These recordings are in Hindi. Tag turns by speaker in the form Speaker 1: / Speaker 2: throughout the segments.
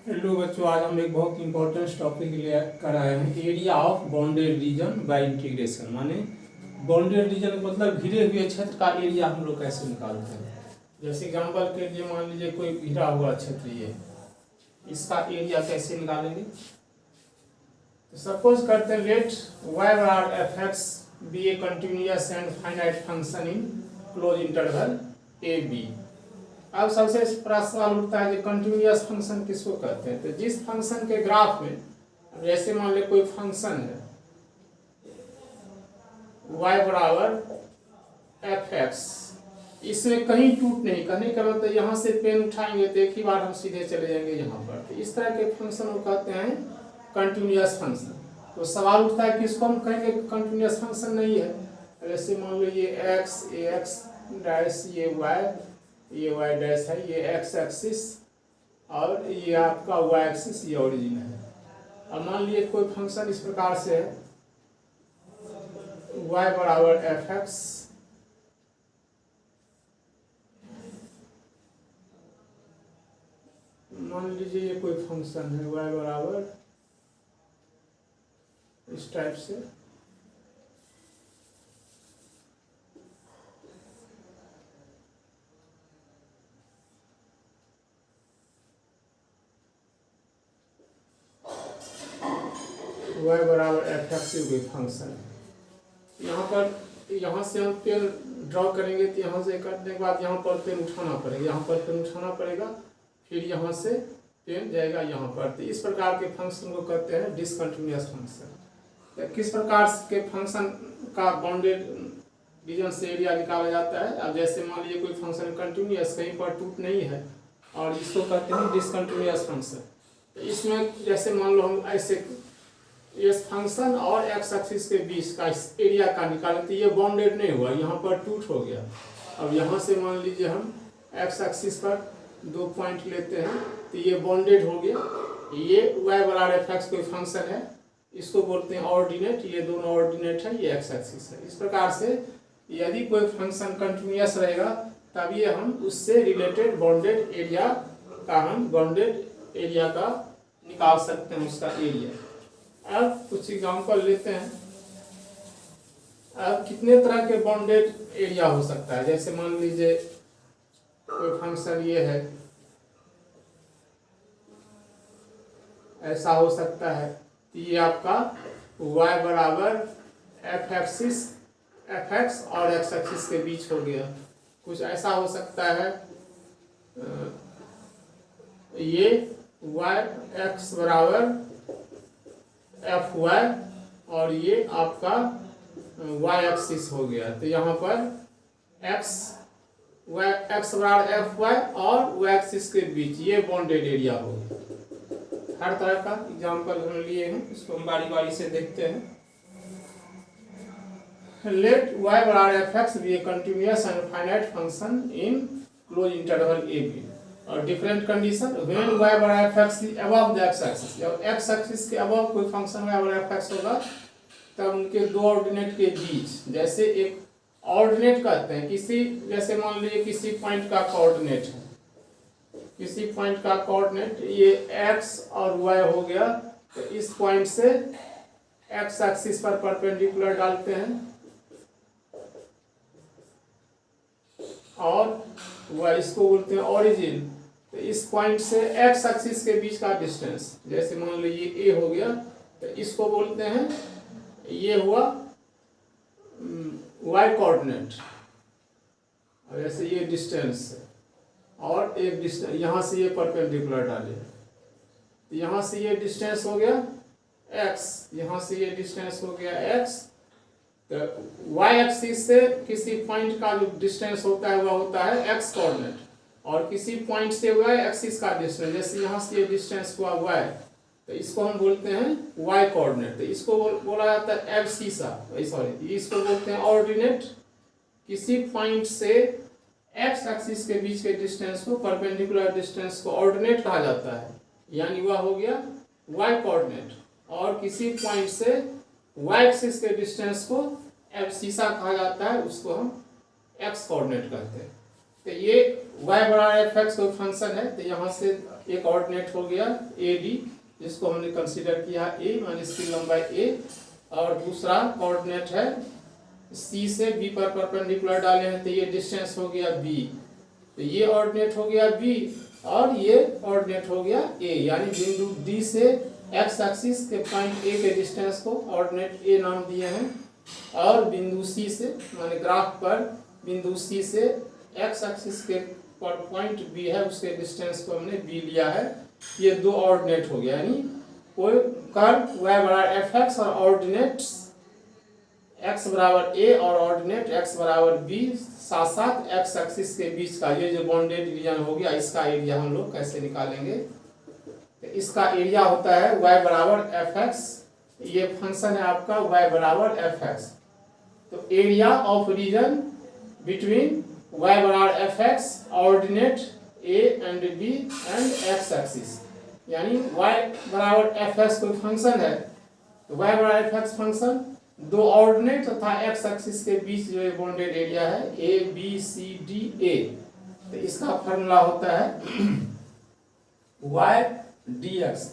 Speaker 1: हेलो बच्चों, आज हम एक बहुत इंपॉर्टेंट टॉपिक लेकर आए हैं। Area of bounded region bye integration. माने बाउंडेड रीजन मतलब घिरे हुए क्षेत्र का एरिया हम लोग कैसे निकालते हैं। जैसे एग्जांपल के लिए मान लीजिए कोई घिरा हुआ क्षेत्र, ये इसका एरिया कैसे निकालेंगे। तो सपोज करते हैं let Y are F X be a continuous and finite function in close interval A B. अब सबसे बड़ा सवाल उठता है कि कंटिन्यूअस फंक्शन किसको कहते हैं। तो जिस फंक्शन के ग्राफ में, जैसे मान ले कोई फंक्शन है y बराबर एफ एक्स, इसमें कहीं टूट नहीं, कहने का मतलब यहाँ से पेन उठाएंगे तो एक ही बार हम सीधे चले जाएंगे यहाँ पर। तो इस तरह के फंक्शन को कहते हैं कंटिन्यूअस फंक्शन। तो सवाल उठता है कि इसको हम कहेंगे कंटिन्यूअस फंक्शन नहीं है। जैसे मान लो ये x, ये x डैश, ये y डैश है, ये x एक्सिस और ये आपका y एक्सिस, ये ओरिजिन है। अब मान लीजिए कोई फंक्शन इस प्रकार से है y बराबर एफ एक्स, मान लीजिए ये कोई फंक्शन है y बराबर इस टाइप से, y बराबर एफ एक्स कोई फंक्शन है। यहाँ पर, यहाँ से हम पेन ड्रॉ करेंगे तो यहाँ से करने के बाद यहाँ पर पेन उठाना पड़ेगा, यहाँ पर पेन उठाना पड़ेगा, फिर यहाँ से पेन जाएगा यहाँ पर। तो इस प्रकार के फंक्शन को कहते हैं डिसकंटिन्यूअस फंक्शन। तो किस प्रकार के फंक्शन का बाउंडेड रीजन से एरिया निकाला जाता है। अब जैसे मान लीजिए कोई फंक्शन कंटिन्यूअस, कहीं पर टूट नहीं है, और इसको कहते हैं डिसकंटिन्यूअस फंक्शन। तो इसमें जैसे मान लो हम ऐसे इस फंक्शन और एक्स एक्सिस के बीच का एरिया का निकालें तो ये बाउंडेड नहीं हुआ, यहाँ पर टूट हो गया। अब यहाँ से मान लीजिए हम एक्स एक्सिस पर 2 पॉइंट लेते हैं तो ये बाउंडेड हो गया। ये y बराबर एफ एक्स कोई फंक्शन है, इसको बोलते हैं ऑर्डिनेट, ये दोनों ऑर्डिनेट है, ये एक्स एक्सिस है। इस प्रकार से यदि कोई फंक्शन कंटिन्यूअस रहेगा तब ये हम उससे रिलेटेड बाउंडेड एरिया का निकाल सकते हैं, उसका एरिया। अब कुछ एग्जांपल लेते हैं। अब कितने तरह के बाउंडेड एरिया हो सकता है। जैसे मान लीजिए कोई फंक्शन ये है, ऐसा हो सकता है कि ये आपका y बराबर एफ एक्स और x एक्सिस के बीच हो गया। कुछ ऐसा हो सकता है ये y x बराबर एफ वाई और ये आपका y एक्सिस हो गया। तो यहाँ पर x बराबर एफ वाई और y एक्सिस के बीच ये बाउंडेड एरिया हो गया। हर तरह का एग्जांपल हम लिए हैं, इसको हम बारी बारी से देखते हैं। लेट y बराबर F X be a continuous and finite function in close interval A B. और डिफरेंट कंडीशन, व्हेन y बराबर F X is above the x axis. जब x एक्सिस के अबव कोई फंक्शन y बराबर एफ एक्स होगा तब उनके दो ऑर्डिनेट के बीच, जैसे एक ऑर्डिनेट कहते हैं किसी, जैसे मान लीजिए किसी पॉइंट का कोऑर्डिनेट है, किसी पॉइंट का कोऑर्डिनेट ये x और y हो गया। तो इस पॉइंट से x एक्सिस पर परपेंडिकुलर डालते हैं और y इसको बोलते हैं ओरिजिन। तो इस पॉइंट से x एक्सिस के बीच का डिस्टेंस, जैसे मान लीजिए a हो गया, तो इसको बोलते हैं, ये हुआ y कोऑर्डिनेट। और जैसे ये डिस्टेंस है और एक डिस्टेंस, यहाँ से ये परपेंडिकुलर डाले तो यहाँ से ये डिस्टेंस हो गया x, यहाँ से ये डिस्टेंस हो गया x। तो y एक्सिस से किसी पॉइंट का जो डिस्टेंस होता है वह होता है x कोऑर्डिनेट, और किसी पॉइंट से y एक्सिस का डिस्टेंस, जैसे यहाँ से ये डिस्टेंस हुआ y, तो इसको हम बोलते हैं y कोऑर्डिनेट। तो इसको बोला जाता है एब्सिसा, सॉरी, इसको बोलते हैं ऑर्डिनेट। किसी पॉइंट से x एक्सिस के बीच के डिस्टेंस को, परपेंडिकुलर डिस्टेंस को ऑर्डिनेट कहा जाता है, यानी वह हो गया y कोऑर्डिनेट। और किसी पॉइंट से y एक्सिस के डिस्टेंस को एब्सिसा कहा जाता है, उसको हम x कोऑर्डिनेट कहते हैं। तो ये y बराबर एफ एक्स कोई फंक्शन है। तो यहाँ से एक ऑर्डिनेट हो गया ए डी, जिसको हमने कंसीडर किया ए मान इसकी लंबाई ए, और दूसरा कोऑर्डिनेट है सी से बी पर परपेंडिकुलर डाले हैं तो ये डिस्टेंस हो गया बी, तो ये ऑर्डिनेट हो गया बी और ये ऑर्डिनेट हो गया ए, यानी बिंदु डी से एक्स एक्सिस के पॉइंट ए के डिस्टेंस को ऑर्डिनेट ए नाम दिए हैं, और बिंदु सी से माने ग्राफ पर बिंदु सी से एक्स एक्सिस के पॉइंट बी है उसके डिस्टेंस को हमने बी लिया है। ये दो ऑर्डिनेट हो गया, यानी कोई कर्व y बराबर एफ एक्स और ऑर्डिनेट x बराबर a और ऑर्डिनेट x बराबर b, साथ साथ x एक्सिस के बीच का ये जो बाउंडेड रीजन हो गया, इसका एरिया हम लोग कैसे निकालेंगे। तो इसका एरिया होता है y बराबर एफ एक्स, ये फंक्शन है आपका y बराबर एफ एक्स। तो area of region between y बराबर F X ordinate a and b and x axis, यानी y बराबर एफ एक्स कोई फंक्शन है, तो y बराबर एफ एक्स फंक्शन दो ऑर्डिनेट तथा x एक्सिस के बीच जो बाउंडेड एरिया है a b c d a, तो इसका फॉर्मूला होता है y dx।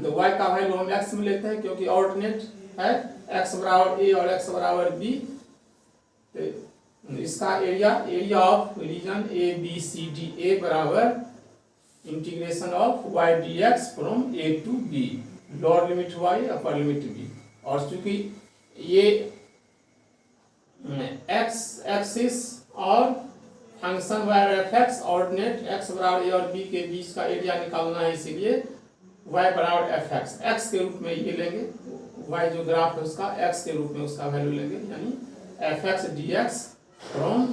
Speaker 1: तो y का वैल्यू हम x में लेते हैं क्योंकि ऑर्डिनेट है x बराबर a और x बराबर b, तो इसका area of region a b c d a बराबर integration of y dx from a to b, lower limit y upper limit b। और चूंकि ये x एक्सिस और function y F X ordinate x बराबर a और b के बीच का एरिया निकालना है, इसीलिए y बराबर एफ एक्स x के रूप में ये लेंगे, y जो ग्राफ है उसका x के रूप में उसका वैल्यू लेंगे, यानी F X D X from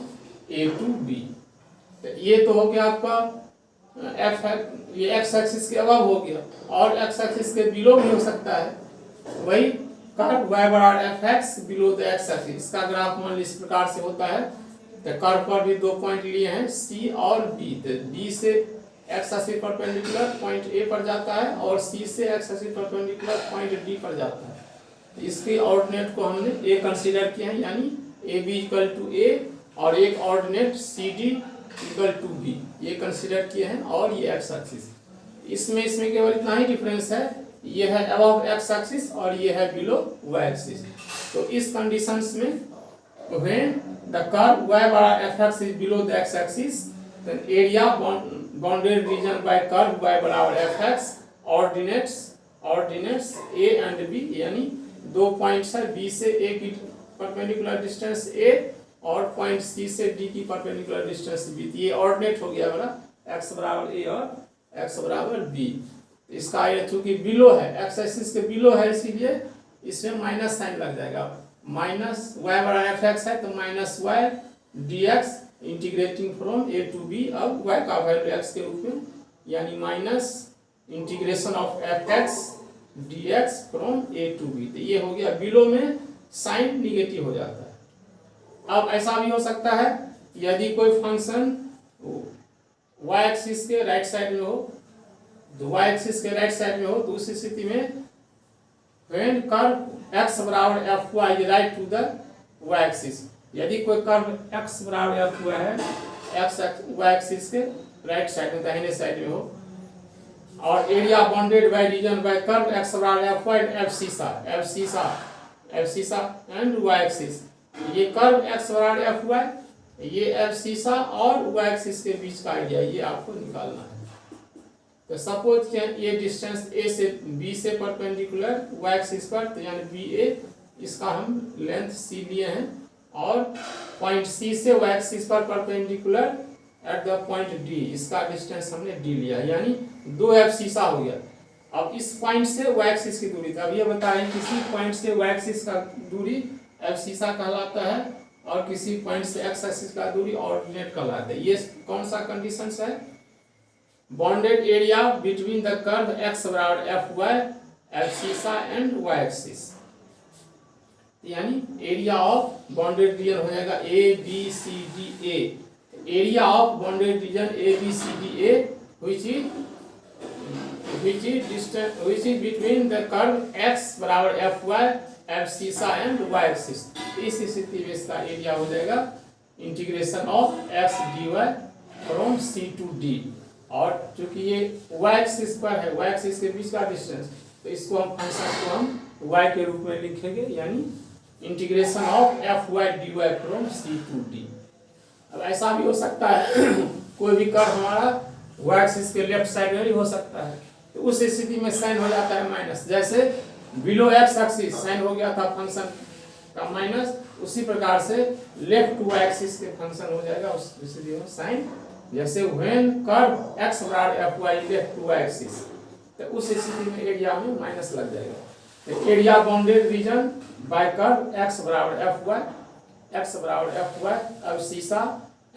Speaker 1: a to b। तो ये तो हो गया आपका ये x एक्सिस के अबव हो गया, और x एक्सिस के बिलो भी हो सकता है, वही कर्व y बराबर F x below the x axis, इसका ग्राफ मान इस प्रकार से होता है। तो कर्व पर भी दो पॉइंट लिए हैं c और b, तो b से x axis perpendicular point a पर जाता है और c से x axis perpendicular point d पर जाता है। तो इसके ऑर्डिनेट को हमने a कंसीडर किया है, यानी ab इक्वल टू a, और एक ordinate cd equal to b ये कंसीडर किए हैं, और ये x एक्सिस। इसमें केवल इतना ही डिफरेंस है, ये है अबव x एक्सिस और ये है बिलो y एक्सिस। तो इस कंडीशंस में when the curve y बराबर F x is below the x axis, then area bounded region by curve y बराबर F x ordinates a and b, यानी दो पॉइंट्स है b से a की परपेंडिकुलर डिस्टेंस a और पॉइंट c से d की परपेंडिकुलर डिस्टेंस b, ये ऑर्डिनेट हो गया वाला x बराबर a और x बराबर b। इसका ये चूंकि बिलो है x एक्सिस के बिलो है, इसीलिए इसमें माइनस साइन लग जाएगा, माइनस y बराबर एफ एक्स है तो minus y dx integrating from a to b, अब y का वैल्यू x के रूप में, यानी minus integration of F X dx from a to b। तो ये हो गया, बिलो में साइन निगेटिव हो जाता है। अब ऐसा भी हो सकता है यदि कोई फंक्शन y एक्सिस के राइट साइड में हो, तो y एक्सिस के राइट साइड में हो, तो उस स्थिति में when कर्व x बराबर F Y is right to the y axis, यदि कोई कर्व x बराबर एफ वाई है y एक्सिस के राइट साइड में दाहिने साइड में हो, और area bounded by region by curve x बराबर F Y abscissa and y axis, ये कर्व x बराबर एफ वाई, ये एफ सीसा और y एक्सिस के बीच का एरिया ये आपको निकालना है। तो सपोज कि ये डिस्टेंस a से b से परपेंडिकुलर y एक्सिस पर, तो यानी BA, इसका हम लेंथ c लिए हैं, और पॉइंट c से y एक्सिस पर perpendicular at the point d, इसका डिस्टेंस हमने d लिया, यानी 2f सीसा हो गया। अब इस पॉइंट से y एक्सिस की दूरी, अब ये बताएं किसी पॉइंट से y एक्सिस का दूरी f सीसा कहलाता है, और किसी पॉइंट से x एक्सिस का दूरी ऑर्डिनेट कहलाता है। ये कौन सा कंडीशंस है? Bounded area between the curve x बराबर F Y abscissa and y axis, यानी एरिया ऑफ बाउंडेड रीजन हो जाएगा a b c d a, area of bounded reason a b c d a which is between the curve x बराबर F Y abscissa and y axis. इस स्थिति में इसका एरिया हो जाएगा integration of x dy from c to d, और चूंकि ये y एक्सिस पर है, y एक्सिस के बीच का डिस्टेंस, तो इसको हम फंक्शन को हम y के रूप में लिखेंगे, यानी integration of F Y D Y from C to D. अब ऐसा भी हो सकता है कोई भी कर्व हमारा y एक्सिस के लेफ्ट साइड में भी हो सकता है, तो उस स्थिति में साइन हो जाता है माइनस। जैसे बिलो एक्स एक्सिस साइन हो गया था फंक्शन का माइनस, उसी प्रकार से लेफ्ट टू वाई एक्सिस के फंक्शन हो जाएगा उस स्थिति में साइन। जैसे व्हेन कर्व x बराबर F Y left to Y axis, तो उस स्थिति में एरिया में माइनस लग जाएगा। तो area bounded region by curve x बराबर एफ वाई, x बराबर एफ वाई, अब abscissa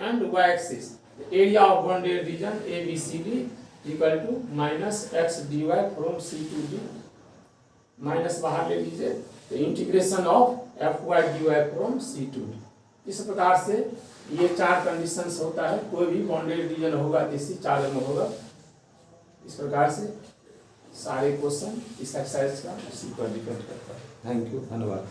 Speaker 1: and Y axis, area of bounded region A B C D equal to minus X D Y from C to D, minus बाहर ले लीजिए, तो integration of F Y D Y from C to D. इस प्रकार से ये 4 कंडीशंस होता है, कोई भी बाउंडेड रीजन होगा तो इसी 4 में होगा। इस प्रकार से सारे क्वेश्चन इस एक्सरसाइज का उसी पर डिपेंड करता है। थैंक यू, धन्यवाद।